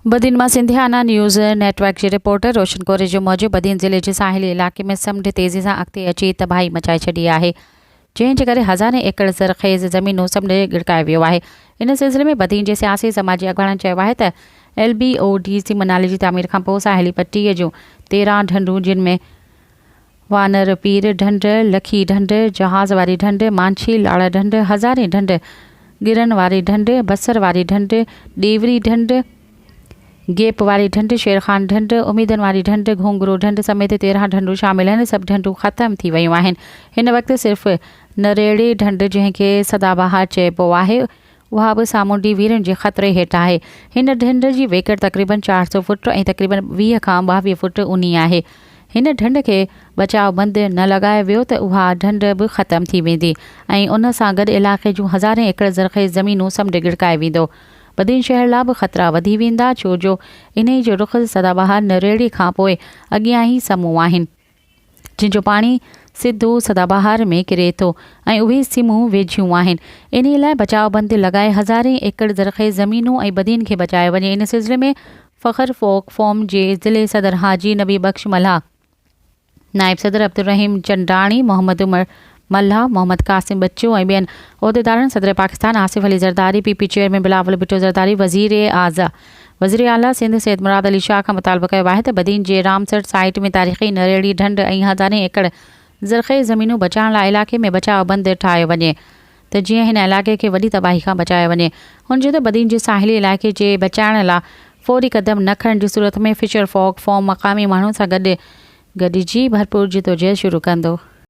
बदीन मां सिंधियाना news network जे reporter रोशन कोरे जो मौजूद बदीन ज़िले जे साहिली इलाक़े में समुंड तेज़ी सां अॻिते अची तबाही मचाए छॾी आहे, जंहिं जे करे हज़ारें एकड़ ज़रख़ेज़ ज़मीनूं समुंड गिड़काए वियो आहे। इन सिलसिले में बदीन जे सियासी समाजी अॻवाननि चयो आहे त LBODC मनाली जी तामीर खां पोइ साहिली पट्टीअ जूं 13 ढंढूं जिन में वानर पीर ढंढ, लखी ढंढ, जहाज़ वारी ढंढ, मांछी लाड़ा ढंढ, हज़ारें ढंढ, गिरन वारी ढंढ, बसर वारी ढंढ, डेवरी ढंढ, गेप वारी ढंढ, शेरखान ढंढ, उमीदन वारी ढंढ, घोंगरो ढंढ समेत 13 ढंढूं शामिल आहिनि। सभु ढंढूं ख़तम थी वियूं आहिनि। हिन वक़्तु सिर्फ़ नरेड़े ढंढ जंहिंखे सदाबहार चइबो आहे उहा बि सामूंडी वीरनि जे ख़तरे हेठि आहे। हिन ढंढ जी वेकड़ तक़रीबन 400 फुट ऐं तक़रीबन 20 खां 22 फुट ऊनी आहे। हिन ढंढ खे बचाव बंदि न लॻायो वियो त उहा ढंढ बि ख़तम थी वेंदी ऐं उन सां गॾु इलाइक़े जूं हज़ारें एकड़ ज़रख़ेज़ ज़मीनूं समुंड गिड़काए वेंदो। बदीन शहर लाइ बि ख़तरा वधी वेंदा, छो जो इन जो रुख़ सदाबहार नरेड़ी खां पोइ अॻियां ई समूह आहिनि, जंहिंजो पाणी सिधो सदाबहार में किरे थो ऐं उहे सीमूं वेझियूं आहिनि। इन लाइ बचाव बंदि लॻाए हज़ारें एकड़ ज़रख़ेज़ ज़मीनूं ऐं बदीन खे बचायो वञे। इन सिलसिले में फ़ख़्र फ़ोक फ़ोम जे ज़िले सदर हाजी नबी बख़्श मल्हा, नायब सदर अब्दुर्रहीम चंडाणी, मोहम्मद उमर मल्हा, मोहम्मद कासिम बच्चू ऐं ॿियनि उहिदेदारनि सदर पाकिस्तान आसिफ अली ज़रदारी, PP चेयरमैन बिलावल भुट्टो ज़रदारी, वज़ीर आला सिंध सैयद मुराद अली शाह खां मुतालबो कयो आहे त बदीन जे रामसर साइट में तारीख़ी नरेड़ी ढंढ ऐं हज़ारें एकड़ ज़रख़ेज़ ज़मीनूं बचाइण लाइ इलाइक़े में बचाव बंदि ठाहियो वञे त जीअं हिन इलाइक़े खे वॾी तबाही खां बचायो वञे। हुन चयो त बदीन जे साहिली इलाइक़े जे बचाइण लाइ फ़ौरी क़दम न खणण जी सूरत में फ़िशर फ़ोक फ़ोम मक़ामी माण्हुनि सां गॾिजी भरपूर जिदोजहद शुरू कंदो।